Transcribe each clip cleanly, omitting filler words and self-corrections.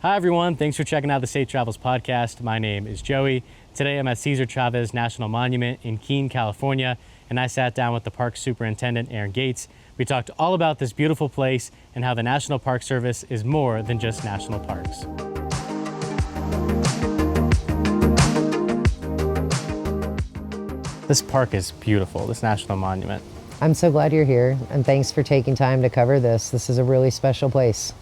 Hi everyone, thanks for checking out the Safe Travels podcast. My name is Joey. Today I'm at Chavez National Monument in Keene, California, and I sat down with the park superintendent, Erin Gates. We talked all about this beautiful place and how the National Park Service is more than just national parks. This park is beautiful, this national monument. I'm so glad you're here, and thanks for taking time to cover this. This is a really special place.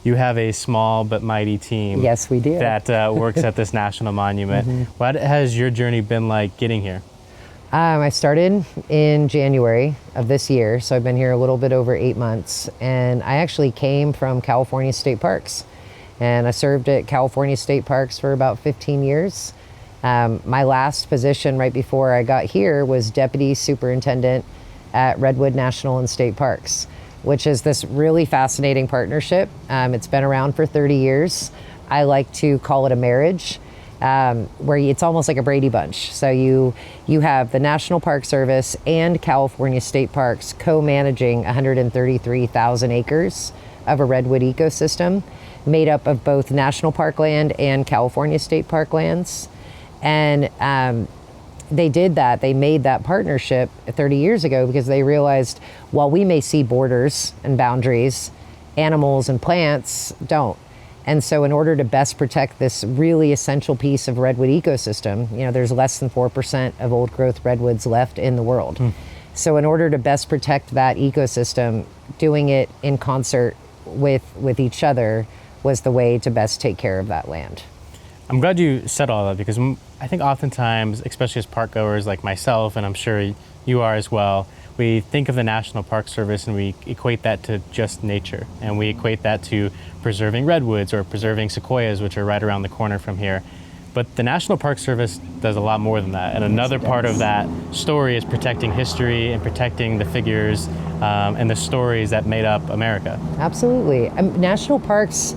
You have a small but mighty team. Yes, we do. That works at this national monument. What has your journey been like getting here? I started in January of this year, so I've been here a little bit over 8 months, and I actually came from California State Parks, and I served at California State Parks for about 15 years. My last position right before I got here was Deputy Superintendent at Redwood National and State Parks, which is this really fascinating partnership. It's been around for 30 years. I like to call it a marriage, where it's almost like a Brady Bunch. So you have the National Park Service and California State Parks co-managing 133,000 acres of a redwood ecosystem made up of both national park land and California State Park lands. And they did that. They made that partnership 30 years ago because they realized while we may see borders and boundaries, animals and plants don't. And so in order to best protect this really essential piece of redwood ecosystem, there's less than 4% of old growth redwoods left in the world. So in order to best protect that ecosystem, doing it in concert with each other was the way to best take care of that land. I'm glad you said all that because I think oftentimes, especially as park goers like myself, and I'm sure you are as well, we think of the National Park Service and we equate that to just nature. And we equate that to preserving redwoods or preserving sequoias, which are right around the corner from here. But the National Park Service does a lot more than that. And another part of that story is protecting history and protecting the figures and the stories that made up America. Absolutely. National parks,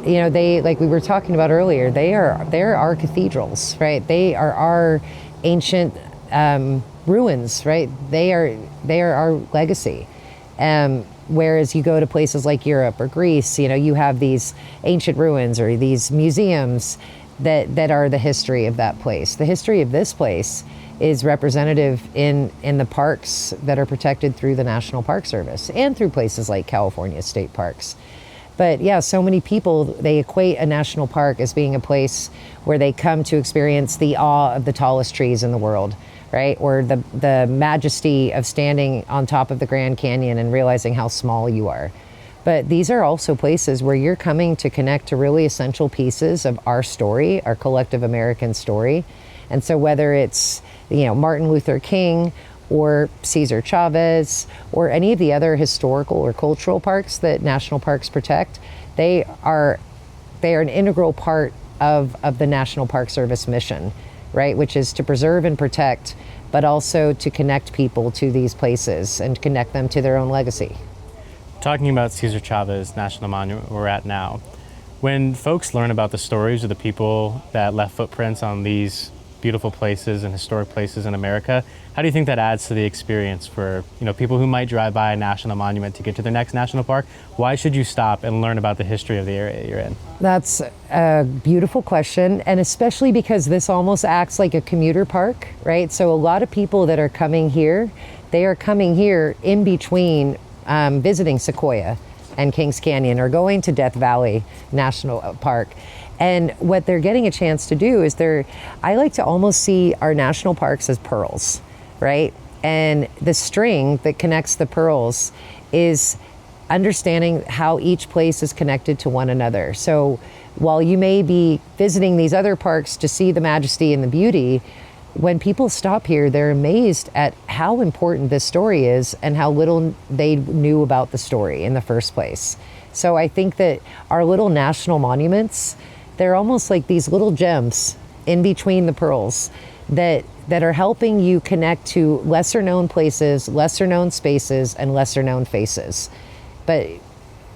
they, like we were talking about earlier, they're our cathedrals, right? They are our ancient ruins, right? They are our legacy. Whereas you go to places like Europe or Greece, you have these ancient ruins or these museums that are the history of that place. The history of this place is representative in the parks that are protected through the National Park Service and through places like California State Parks. But yeah, so many people, they equate a national park as being a place where they come to experience the awe of the tallest trees in the world, right? Or the majesty of standing on top of the Grand Canyon and realizing how small you are. But these are also places where you're coming to connect to really essential pieces of our story, our collective American story. And so whether it's, Martin Luther King or Cesar Chavez, or any of the other historical or cultural parks that national parks protect, they are an integral part of the National Park Service mission, right? Which is to preserve and protect, but also to connect people to these places and connect them to their own legacy. Talking about Cesar Chavez National Monument we're at now, when folks learn about the stories of the people that left footprints on these beautiful places and historic places in America, how do you think that adds to the experience for people who might drive by a national monument to get to their next national park? Why should you stop and learn about the history of the area you're in? That's a beautiful question, and especially because this almost acts like a commuter park, right? So a lot of people that are coming here, they are coming here in between visiting Sequoia and Kings Canyon or going to Death Valley National Park. And what they're getting a chance to do is I like to almost see our national parks as pearls, right? And the string that connects the pearls is understanding how each place is connected to one another. So while you may be visiting these other parks to see the majesty and the beauty, when people stop here, they're amazed at how important this story is and how little they knew about the story in the first place. So I think that our little national monuments, they're almost like these little gems in between the pearls that are helping you connect to lesser known places, lesser known spaces, and lesser known faces. But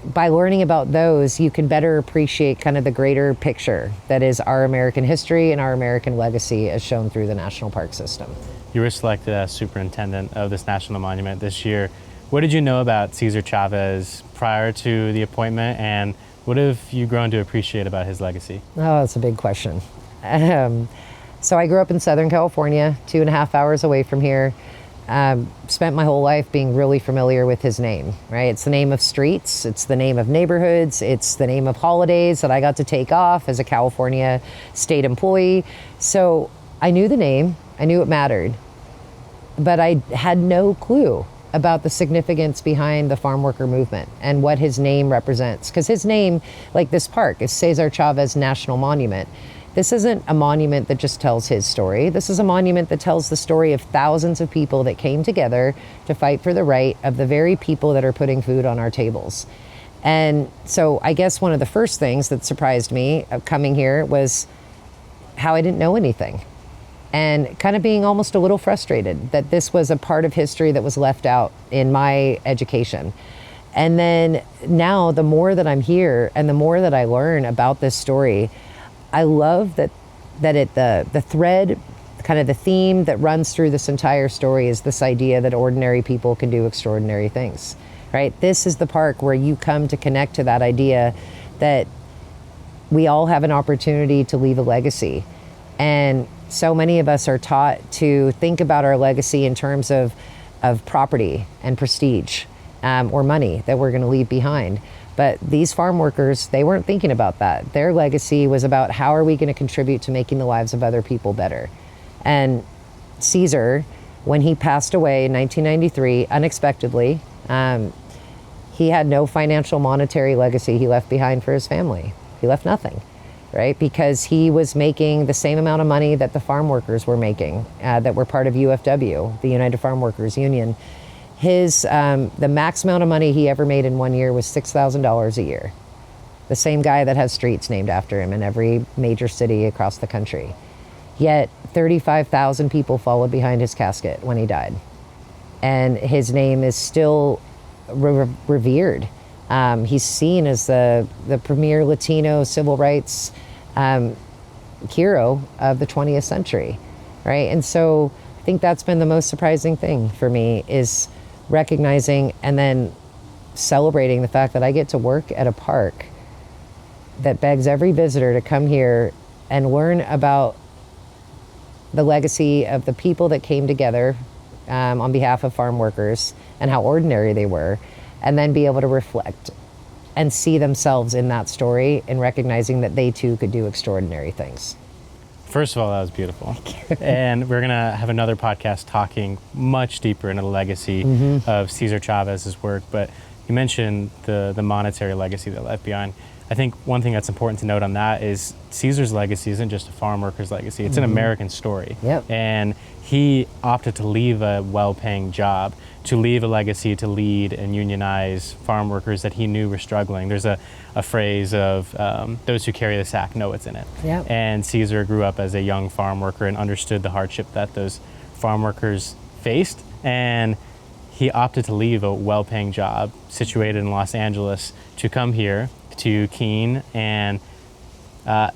by learning about those, you can better appreciate kind of the greater picture that is our American history and our American legacy as shown through the National Park System. You were selected as superintendent of this national monument this year. What did you know about Cesar Chavez prior to the appointment, and What have you grown to appreciate about his legacy? Oh, that's a big question. So I grew up in Southern California, 2.5 hours away from here. Spent my whole life being really familiar with his name, right? It's the name of streets, it's the name of neighborhoods, it's the name of holidays that I got to take off as a California state employee. So I knew the name, I knew it mattered, but I had no clue about the significance behind the farm worker movement and what his name represents. Because his name, like this park, is César Chávez National Monument. This isn't a monument that just tells his story. This is a monument that tells the story of thousands of people that came together to fight for the right of the very people that are putting food on our tables. And so I guess one of the first things that surprised me of coming here was how I didn't know anything. And kind of being almost a little frustrated that this was a part of history that was left out in my education. And then now the more that I'm here and the more that I learn about this story, I love that the thread, kind of the theme that runs through this entire story is this idea that ordinary people can do extraordinary things, right? This is the park where you come to connect to that idea that we all have an opportunity to leave a legacy. And so many of us are taught to think about our legacy in terms of property and prestige or money that we're going to leave behind. But these farm workers, they weren't thinking about that. Their legacy was about how are we going to contribute to making the lives of other people better. And Cesar, when he passed away in 1993, unexpectedly, he had no financial monetary legacy he left behind for his family. He left nothing, right? Because he was making the same amount of money that the farm workers were making, that were part of UFW, the United Farm Workers Union. The max amount of money he ever made in 1 year was $6,000 a year. The same guy that has streets named after him in every major city across the country. Yet 35,000 people followed behind his casket when he died. And his name is still revered. He's seen as the premier Latino civil rights hero of the 20th century, right? And so I think that's been the most surprising thing for me, is recognizing and then celebrating the fact that I get to work at a park that begs every visitor to come here and learn about the legacy of the people that came together on behalf of farm workers and how ordinary they were, and then be able to reflect and see themselves in that story and recognizing that they too could do extraordinary things. First of all, that was beautiful. And we're going to have another podcast talking much deeper into the legacy of Cesar Chavez's work. But you mentioned the monetary legacy that left behind. I think one thing that's important to note on that is Cesar's legacy isn't just a farm worker's legacy. It's an American story. Yep. And he opted to leave a well-paying job, to leave a legacy to lead and unionize farm workers that he knew were struggling. There's a phrase of those who carry the sack know what's in it. Yep. And Cesar grew up as a young farm worker and understood the hardship that those farm workers faced. And he opted to leave a well-paying job situated in Los Angeles to come here to Keene and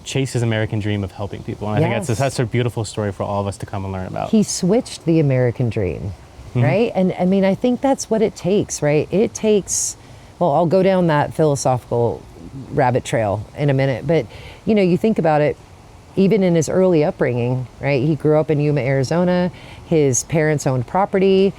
chase his American dream of helping people. And I think that's a beautiful story for all of us to come and learn about. He switched the American dream, right? And I mean, I think that's what it takes, right? It takes, well, I'll go down that philosophical rabbit trail in a minute, but you know, you think about it, even in his early upbringing, right? He grew up in Yuma, Arizona. His parents owned property.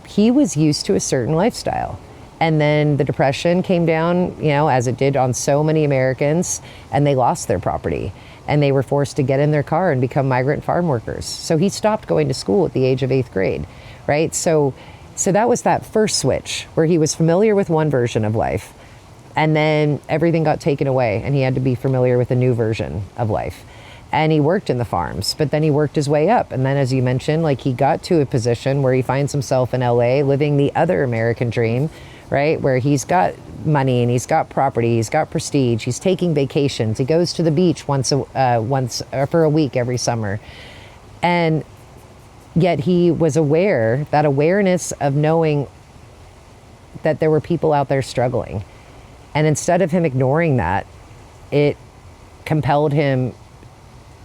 He was used to a certain lifestyle. And then the Depression came down, you know, as it did on so many Americans, and they lost their property. And they were forced to get in their car and become migrant farm workers. So he stopped going to school at the age of 8th grade, right? So that was that first switch where he was familiar with one version of life, and then everything got taken away and he had to be familiar with a new version of life. And he worked in the farms, but then he worked his way up. And then, as you mentioned, like, he got to a position where he finds himself in LA living the other American dream, right? Where he's got money and he's got property, he's got prestige, he's taking vacations, he goes to the beach for a week every summer. And yet he was aware, that awareness of knowing that there were people out there struggling. And instead of him ignoring that, it compelled him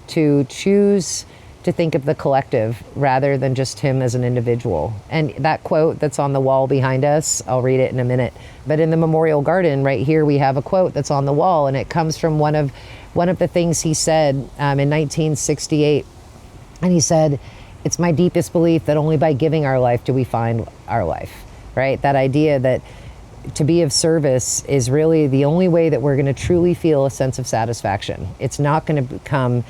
to choose to think of the collective rather than just him as an individual. And that quote that's on the wall behind us, I'll read it in a minute, but in the Memorial Garden right here, we have a quote that's on the wall, and it comes from one of the things he said in 1968. And he said, "It's my deepest belief that only by giving our life do we find our life," right? That idea that to be of service is really the only way that we're going to truly feel a sense of satisfaction. It's not going to come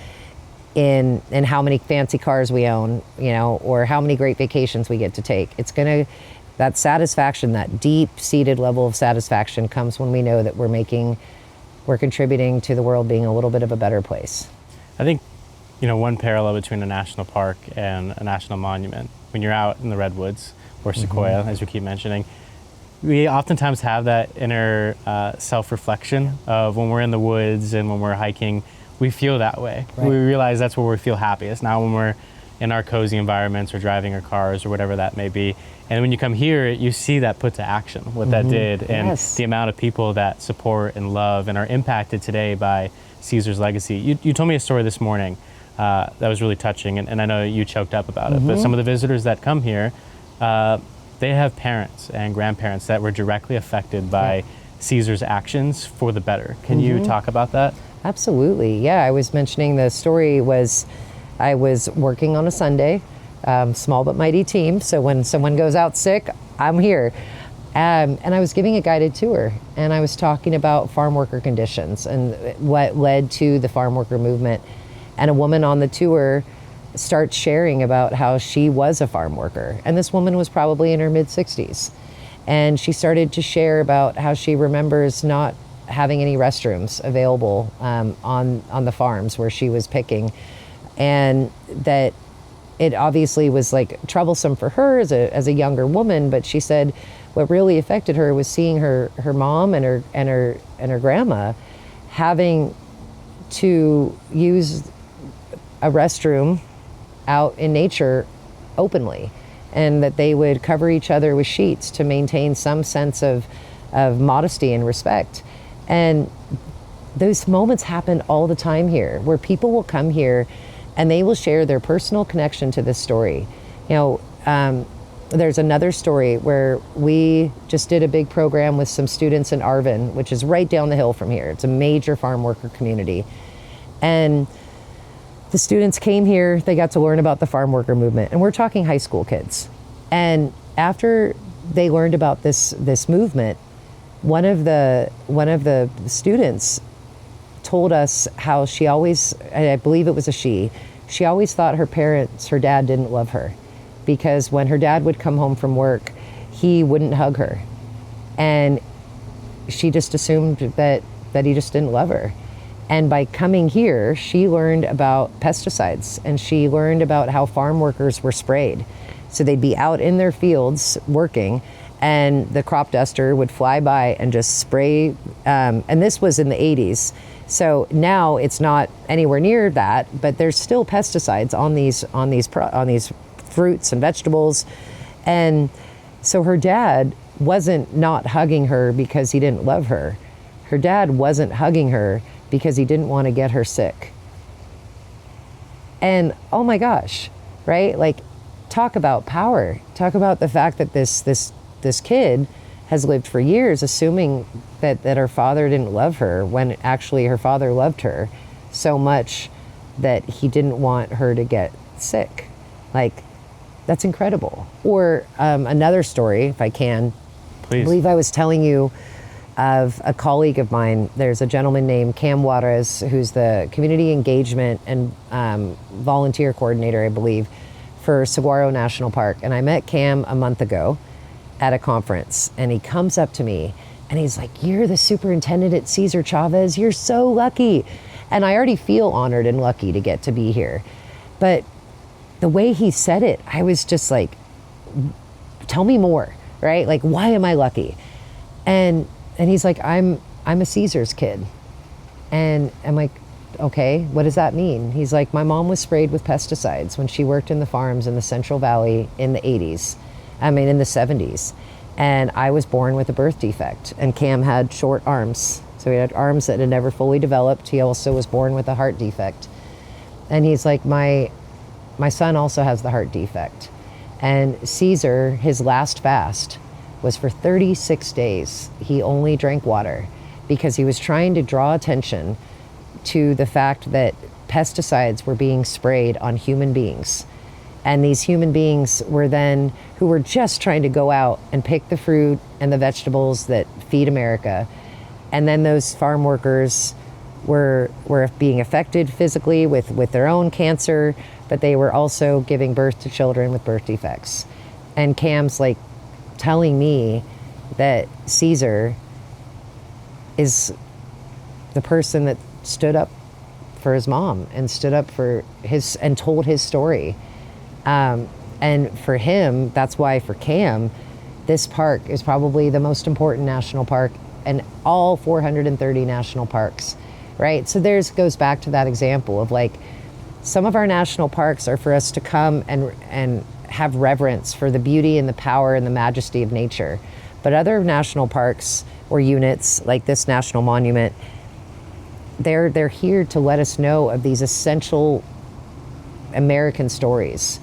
in how many fancy cars we own, or how many great vacations we get to take. It's going to, that satisfaction, that deep-seated level of satisfaction comes when we know that we're contributing to the world being a little bit of a better place. I think, one parallel between a national park and a national monument, when you're out in the redwoods or sequoia, as we keep mentioning, we oftentimes have that inner self-reflection of when we're in the woods and when we're hiking, we feel that way. Right. We realize that's where we feel happiest, not when we're in our cozy environments or driving our cars or whatever that may be. And when you come here, you see that put to action, what that did, and the amount of people that support and love and are impacted today by Cesar's legacy. You told me a story this morning that was really touching, and I know you choked up about it, but some of the visitors that come here, they have parents and grandparents that were directly affected by Cesar's actions for the better. Can you talk about that? Absolutely. Yeah, I was mentioning the story was I was working on a Sunday, small but mighty team. So when someone goes out sick, I'm here. And I was giving a guided tour, and I was talking about farm worker conditions and what led to the farm worker movement. And a woman on the tour starts sharing about how she was a farm worker. And this woman was probably in her mid-60s. And she started to share about how she remembers not having any restrooms available on the farms where she was picking, and that it obviously was like troublesome for her as a younger woman. But she said what really affected her was seeing her mom and her grandma having to use a restroom out in nature openly, and that they would cover each other with sheets to maintain some sense of modesty and respect. And those moments happen all the time here, where people will come here and they will share their personal connection to this story. There's another story where we just did a big program with some students in Arvin, which is right down the hill from here. It's a major farm worker community. And the students came here, they got to learn about the farm worker movement, and we're talking high school kids. And after they learned about this movement, one of the students told us how she always, I believe it was she always thought her dad didn't love her, because when her dad would come home from work, he wouldn't hug her. And she just assumed that he just didn't love her. And by coming here, she learned about pesticides, and she learned about how farm workers were sprayed. So they'd be out in their fields working, and the crop duster would fly by and just spray. And this was in the 80s. So now it's not anywhere near that, but there's still pesticides on these fruits and vegetables. And so her dad wasn't not hugging her because he didn't love her. Her dad wasn't hugging her because he didn't want to get her sick. And oh my gosh, right? Like, talk about power. Talk about the fact that this kid has lived for years assuming that her father didn't love her, when actually her father loved her so much that he didn't want her to get sick. Like, that's incredible. Or another story, if I can. Please. I believe I was telling you of a colleague of mine. There's a gentleman named Cam Juarez, who's the community engagement and volunteer coordinator, I believe, for Saguaro National Park. And I met Cam a month ago at a conference, and he comes up to me and he's like, "You're the superintendent at Cesar, Chavez. You're so lucky." And I already feel honored and lucky to get to be here. But the way he said it, I was just like, tell me more, right? Like, why am I lucky? And he's like, I'm a Cesar's kid. And I'm like, okay, what does that mean? He's like, my mom was sprayed with pesticides when she worked in the farms in the Central Valley in the 80s. In the 70s. And I was born with a birth defect. And Cam had short arms. So he had arms that had never fully developed. He also was born with a heart defect. And he's like, my my son also has the heart defect. And Cesar, his last fast was for 36 days. He only drank water because he was trying to draw attention to the fact that pesticides were being sprayed on human beings. And these human beings were then, who were just trying to go out and pick the fruit and the vegetables that feed America. And then those farm workers were being affected physically with their own cancer, but they were also giving birth to children with birth defects. And Cam's like telling me that Cesar is the person that stood up for his mom and stood up for his, and told his story. And for him, that's why for Cam, this park is probably the most important national park in all 430 national parks, right? So goes back to that example of like, some of our national parks are for us to come and have reverence for the beauty and the power and the majesty of nature. But other national parks or units like this national monument, they're here to let us know of these essential American stories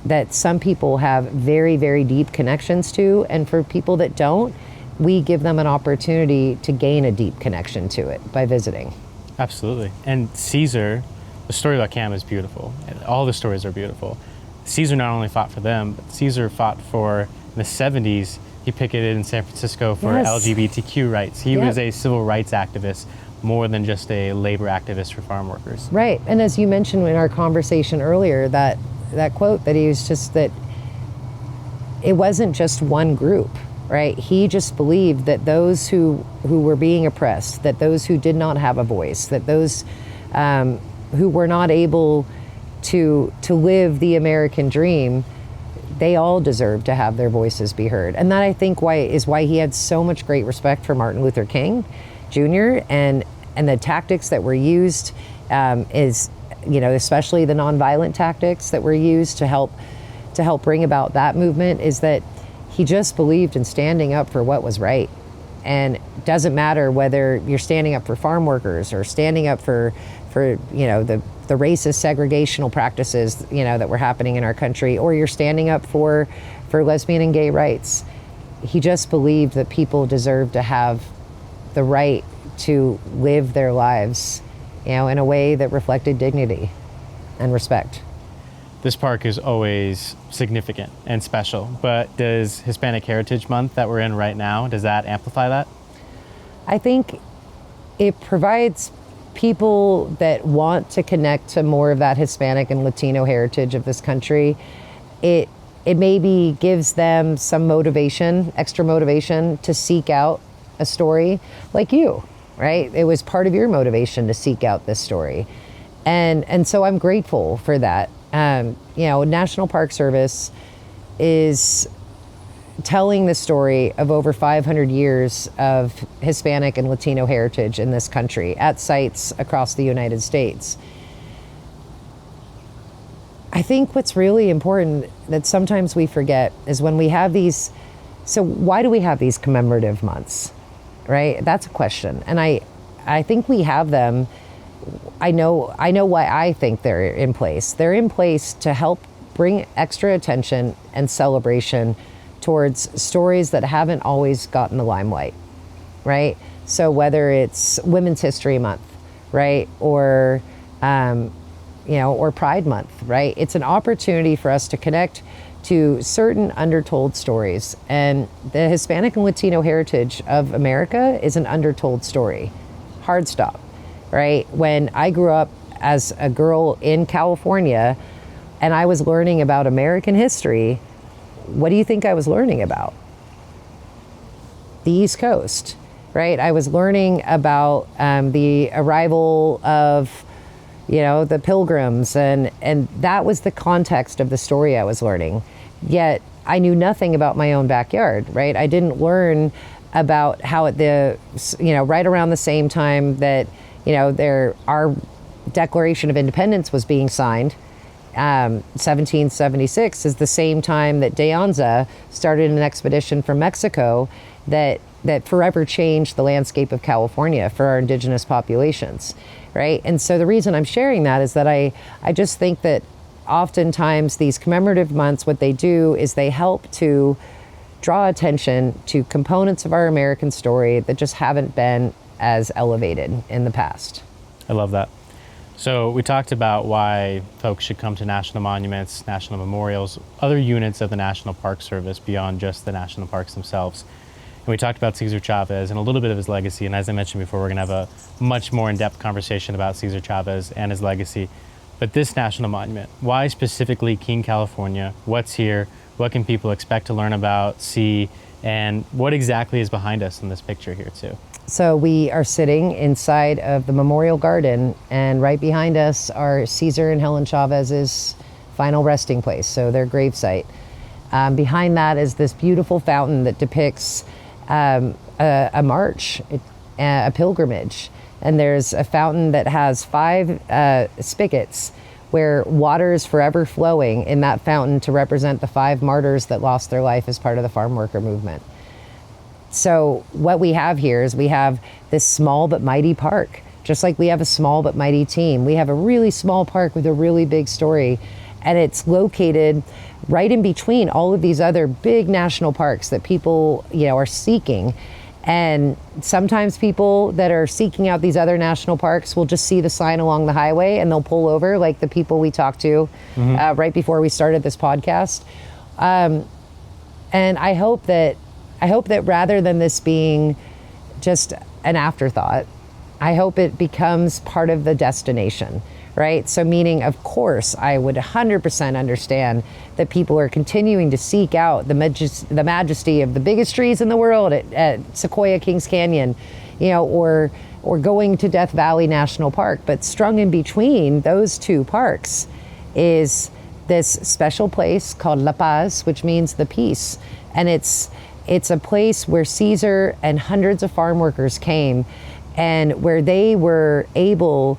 that some people have very, very deep connections to. And for people that don't, we give them an opportunity to gain a deep connection to it by visiting. Absolutely. And Cesar, the story about Cam is beautiful. All the stories are beautiful. Cesar not only fought for them, but Cesar fought for, in the 70s, he picketed in San Francisco for LGBTQ rights. He was a civil rights activist more than just a labor activist for farm workers. Right. And as you mentioned in our conversation earlier, that quote that he was just, that it wasn't just one group, right? He just believed that those who were being oppressed, that those who did not have a voice, that those who were not able to live the American dream, they all deserve to have their voices be heard. And that, I think, is why he had so much great respect for Martin Luther King Jr. and the tactics that were used, is, you know, especially the nonviolent tactics that were used to help bring about that movement, is that he just believed in standing up for what was right. And it doesn't matter whether you're standing up for farm workers or standing up for you know, the racist segregational practices, you know, that were happening in our country, or you're standing up for lesbian and gay rights. He just believed that people deserve to have the right to live their lives, you know, in a way that reflected dignity and respect. This park is always significant and special, but does Hispanic Heritage Month that we're in right now, does that amplify that? I think it provides people that want to connect to more of that Hispanic and Latino heritage of this country. It maybe gives them some motivation, extra motivation, to seek out a story like you, right? It was part of your motivation to seek out this story. And so I'm grateful for that. You know, National Park Service is telling the story of over 500 years of Hispanic and Latino heritage in this country at sites across the United States. I think what's really important that sometimes we forget is when we have these, so why do we have these commemorative months, right? That's a question. And I think we have them. I know why I think they're in place. They're in place to help bring extra attention and celebration towards stories that haven't always gotten the limelight, right? So whether it's Women's History Month, right? Or, you know, or Pride Month, right? It's an opportunity for us to connect to certain undertold stories. And the Hispanic and Latino heritage of America is an undertold story. Hard stop, right? When I grew up as a girl in California and I was learning about American history, what do you think I was learning about? The East Coast, right? I was learning about the arrival of, you know, the Pilgrims, and that was the context of the story I was learning. Yet I knew nothing about my own backyard, right? I didn't learn about how at the, you know, right around the same time that, you know, our Declaration of Independence was being signed, 1776 is the same time that De Anza started an expedition from Mexico that forever changed the landscape of California for our indigenous populations, right? And so the reason I'm sharing that is that I just think that oftentimes these commemorative months, what they do is they help to draw attention to components of our American story that just haven't been as elevated in the past. I love that. So we talked about why folks should come to national monuments, national memorials, other units of the National Park Service beyond just the national parks themselves. And we talked about Cesar Chavez and a little bit of his legacy. And as I mentioned before, we're going to have a much more in-depth conversation about Cesar Chavez and his legacy. But this national monument, why specifically Keene, California? What's here? What can people expect to learn about, see, and what exactly is behind us in this picture here too? So we are sitting inside of the Memorial Garden, and right behind us are Cesar and Helen Chavez's final resting place, so their gravesite. Behind that is this beautiful fountain that depicts a march, a pilgrimage. And there's a fountain that has 5 spigots where water is forever flowing in that fountain to represent the 5 martyrs that lost their life as part of the farm worker movement. So what we have here is we have this small but mighty park. Just like we have a small but mighty team, we have a really small park with a really big story. And it's located right in between all of these other big national parks that people, are seeking. And sometimes people that are seeking out these other national parks will just see the sign along the highway and they'll pull over, like the people we talked to right before we started this podcast. And I hope that rather than this being just an afterthought, I hope it becomes part of the destination, right? So meaning, of course, I would 100% understand that people are continuing to seek out the majesty of the biggest trees in the world at Sequoia Kings Canyon, or going to Death Valley National Park. But strung in between those 2 parks is this special place called La Paz, which means the peace. And it's a place where Cesar and hundreds of farm workers came, and where they were able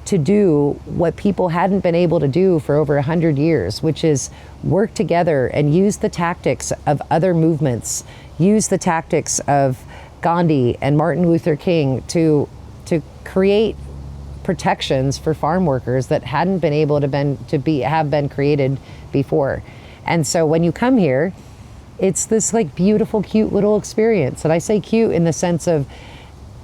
to do what people hadn't been able to do for over 100 years, which is work together and use the tactics of other movements, use the tactics of Gandhi and Martin Luther King to create protections for farm workers that hadn't been able to have been created before. And so when you come here, it's this like beautiful, cute little experience. And I say cute in the sense of,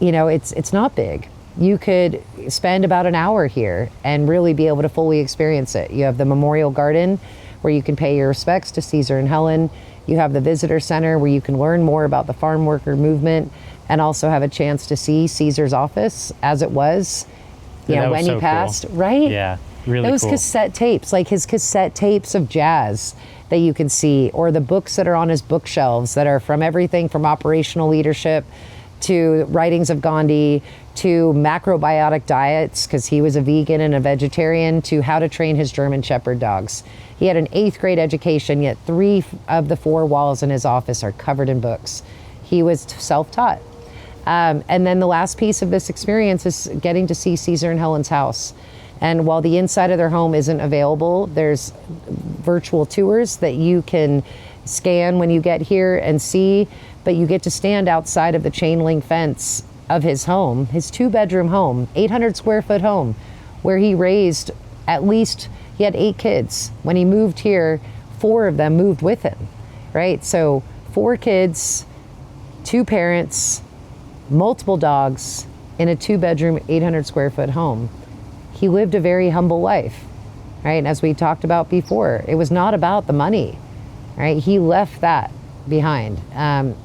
it's not big. You could spend about an hour here and really be able to fully experience it. You have the Memorial Garden where you can pay your respects to Cesar and Helen. You have the Visitor Center where you can learn more about the farm worker movement and also have a chance to see Cesar's office as it was, when he passed, cool. Right? Yeah, really Those cool. cassette tapes, like his cassette tapes of jazz that you can see, or the books that are on his bookshelves that are from everything from operational leadership to writings of Gandhi, to macrobiotic diets, because he was a vegan and a vegetarian, to how to train his German Shepherd dogs. He had an 8th grade education, yet 3 of the 4 walls in his office are covered in books. He was self-taught. And then the last piece of this experience is getting to see Cesar and Helen's house. And while the inside of their home isn't available, there's virtual tours that you can scan when you get here and see, but you get to stand outside of the chain link fence of his home, his 2-bedroom home, 800 square foot home, where he raised he had 8 kids. When he moved here, 4 of them moved with him, right? So 4 kids, 2 parents, multiple dogs in a 2-bedroom, 800 square foot home. He lived a very humble life, right? And as we talked about before, it was not about the money, right? He left that behind.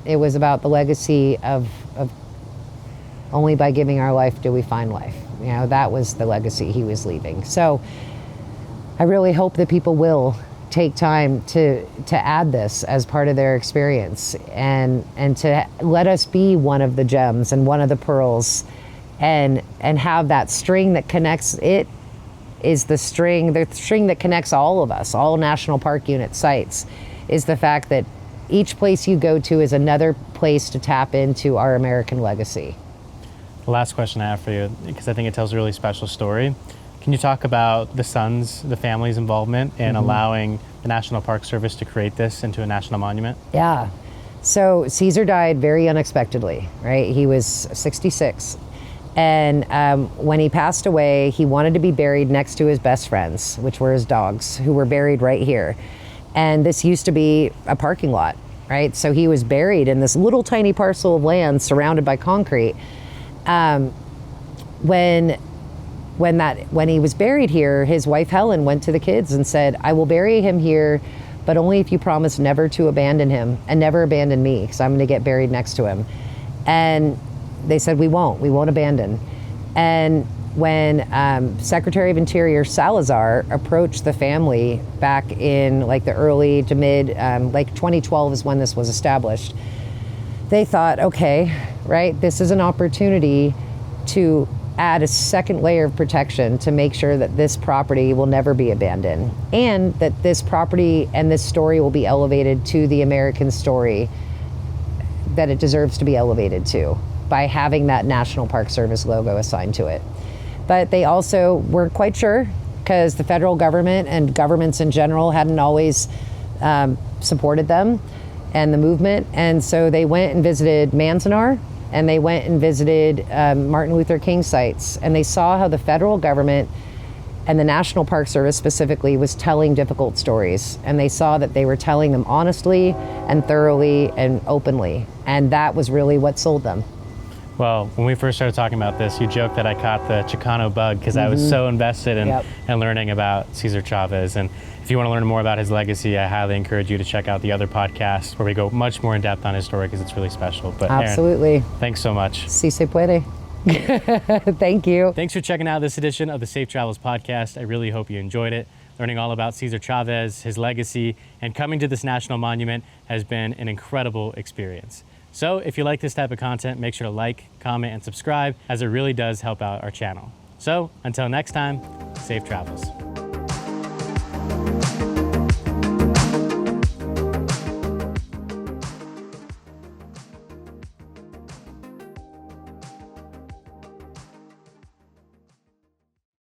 It was about the legacy of only by giving our life do we find life. That was the legacy he was leaving. So I really hope that people will take time to add this as part of their experience and to let us be one of the gems and one of the pearls and have that string that connects it is the string that connects all of us, all national park unit sites, is the fact that each place you go to is another place to tap into our American legacy. The last question I have for you, because I think it tells a really special story. Can you talk about the sons, the family's involvement in allowing the National Park Service to create this into a national monument? Yeah. So Cesar died very unexpectedly, right? He was 66. And when he passed away, he wanted to be buried next to his best friends, which were his dogs, who were buried right here. And this used to be a parking lot, right? So he was buried in this little tiny parcel of land surrounded by concrete. When he was buried here, his wife Helen went to the kids and said, "I will bury him here, but only if you promise never to abandon him and never abandon me, because I'm going to get buried next to him." And they said, we won't abandon. And when Secretary of Interior Salazar approached the family back in like the early to mid, like 2012 is when this was established, they thought, okay, right, this is an opportunity to add a second layer of protection to make sure that this property will never be abandoned, and that this property and this story will be elevated to the American story that it deserves to be elevated to, by having that National Park Service logo assigned to it. But they also weren't quite sure, because the federal government and governments in general hadn't always supported them and the movement. And so they went and visited Manzanar, and they went and visited Martin Luther King sites, and they saw how the federal government and the National Park Service specifically was telling difficult stories. And they saw that they were telling them honestly and thoroughly and openly. And that was really what sold them. Well, when we first started talking about this, you joked that I caught the Chicano bug because I was so invested in learning about Cesar Chavez. And if you want to learn more about his legacy, I highly encourage you to check out the other podcast where we go much more in depth on his story, because it's really special. But absolutely. Erin, thanks so much. Si se puede. Thank you. Thanks for checking out this edition of the Safe Travels podcast. I really hope you enjoyed it. Learning all about Cesar Chavez, his legacy, and coming to this national monument has been an incredible experience. So if you like this type of content, make sure to like, comment, and subscribe, as it really does help out our channel. So until next time, safe travels.